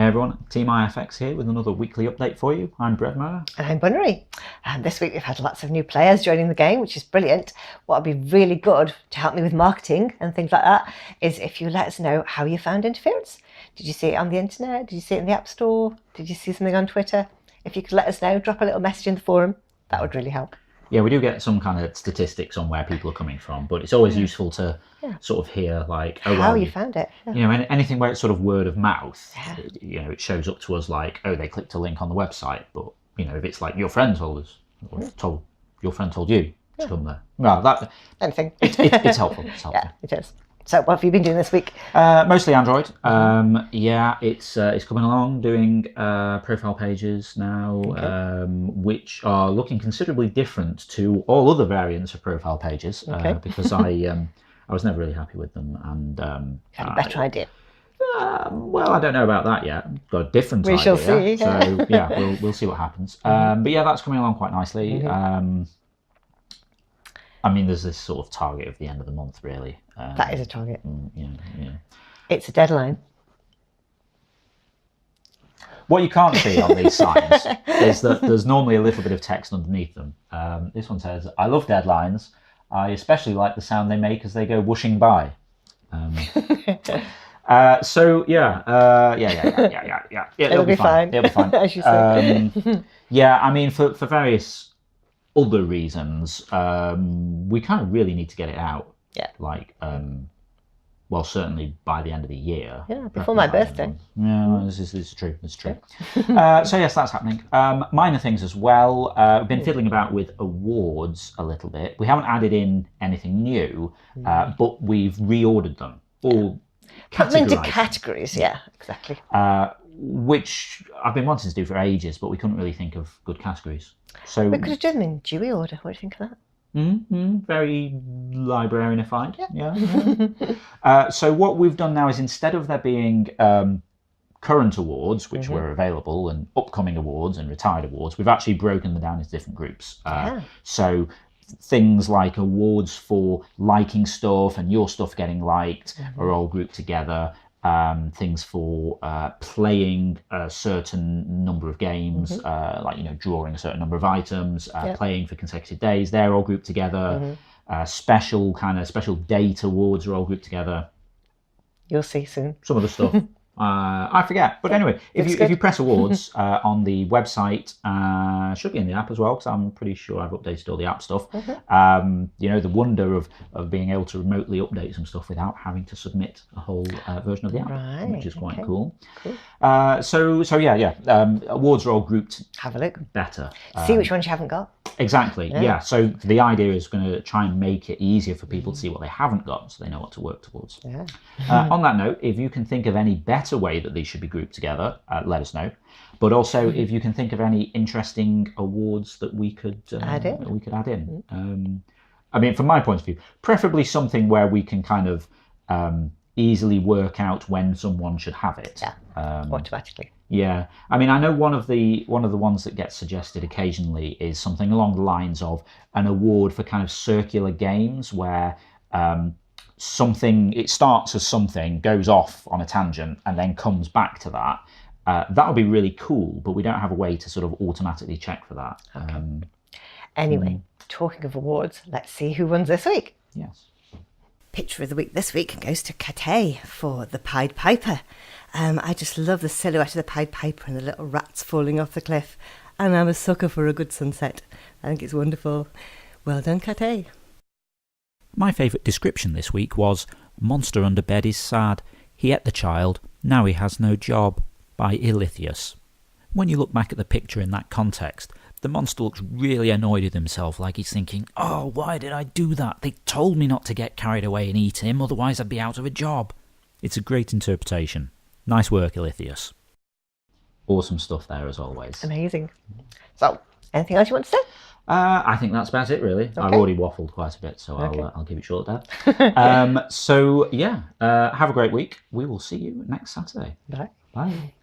Hey everyone, Team IFX here with another weekly update for you. I'm Breadmire. And I'm Bunnery. And this week we've had lots of new players joining the game, which is brilliant. What would be really good to help me with marketing and things like that is if you let us know how you found Interference. Did you see it on the internet? Did you see it in the App Store? Did you see something on Twitter? If you could let us know, drop a little message in the forum. That would really help. Yeah, we do get some kind of statistics on where people are coming from, but it's always useful to sort of hear like, oh, how you found it. Yeah. You know, anything where it's sort of word of mouth, you know, it shows up to us like, oh, they clicked a link on the website. But, you know, if it's like your friend told us, or your friend told you to come there. Well, anything. It's helpful. It's helpful. Yeah, it is. So what have you been doing this week? Mostly Android. Yeah, it's coming along, doing profile pages now, which are looking considerably different to all other variants of profile pages, because I was never really happy with them, and had a better idea. Well, I don't know about that yet. Got a different idea. We shall see. So yeah, we'll see what happens. But yeah, that's coming along quite nicely. I mean, there's this sort of target of the end of the month, really. That is a target. Yeah. It's a deadline. What you can't see on these signs is that there's normally a little bit of text underneath them. This one says, "I love deadlines. I especially like the sound they make as they go whooshing by." So yeah. It'll be fine. It'll be fine. As you say. Yeah, I mean, for various other reasons, we kind of really need to get it out. Yeah. Like, well, certainly by the end of the year. Yeah, before my birthday. Yeah, this is true. It's true. So yes, that's happening. Minor things as well. We've been fiddling about with awards a little bit. We haven't added in anything new, but we've reordered them. All put them into categories. Yeah, exactly. Which I've been wanting to do for ages, but we couldn't really think of good categories. So we could have done them in Dewey order. What do you think of that? Very librarianified. Yeah. So what we've done now is, instead of there being current awards, which were available, and upcoming awards and retired awards, we've actually broken them down into different groups. So things like awards for liking stuff and your stuff getting liked are all grouped together. Things for playing a certain number of games, like, you know, drawing a certain number of items, playing for consecutive days, they're all grouped together. Special date awards are all grouped together. You'll see soon. Some of the stuff I forget, but anyway, if you press awards on the website, should be in the app as well, because I'm pretty sure I've updated all the app stuff. You know, the wonder of being able to remotely update some stuff without having to submit a whole version of the app, which is quite cool. So yeah, awards are all grouped. Have a look. Better. See which ones you haven't got. Exactly. Yeah. So the idea is going to try and make it easier for people to see what they haven't got, so they know what to work towards. On that note, if you can think of any better way that these should be grouped together, let us know. But also, if you can think of any interesting awards that we could add in. I mean, from my point of view, preferably something where we can kind of easily work out when someone should have it. Automatically. Yeah, I mean, I know one of the ones that gets suggested occasionally is something along the lines of an award for kind of circular games, where it starts as something, goes off on a tangent, and then comes back to that. That would be really cool, but we don't have a way to sort of automatically check for that. Anyway, talking of awards, let's see who wins this week. Yes. Picture of the week this week goes to Cathay for the Pied Piper. I just love the silhouette of the Pied Piper and the little rats falling off the cliff. And I'm a sucker for a good sunset. I think it's wonderful. Well done, Cathay. My favourite description this week was, "Monster under bed is sad. He ate the child. Now he has no job," by Ilithius. When you look back at the picture in that context, the monster looks really annoyed with himself, like he's thinking, "Oh, why did I do that? They told me not to get carried away and eat him, otherwise I'd be out of a job." It's a great interpretation. Nice work, Ilithius. Awesome stuff there, as always. Amazing. So, anything else you want to say? I think that's about it, really. I've already waffled quite a bit, so I'll keep it short there. So yeah, have a great week. We will see you next Saturday. Bye. Bye.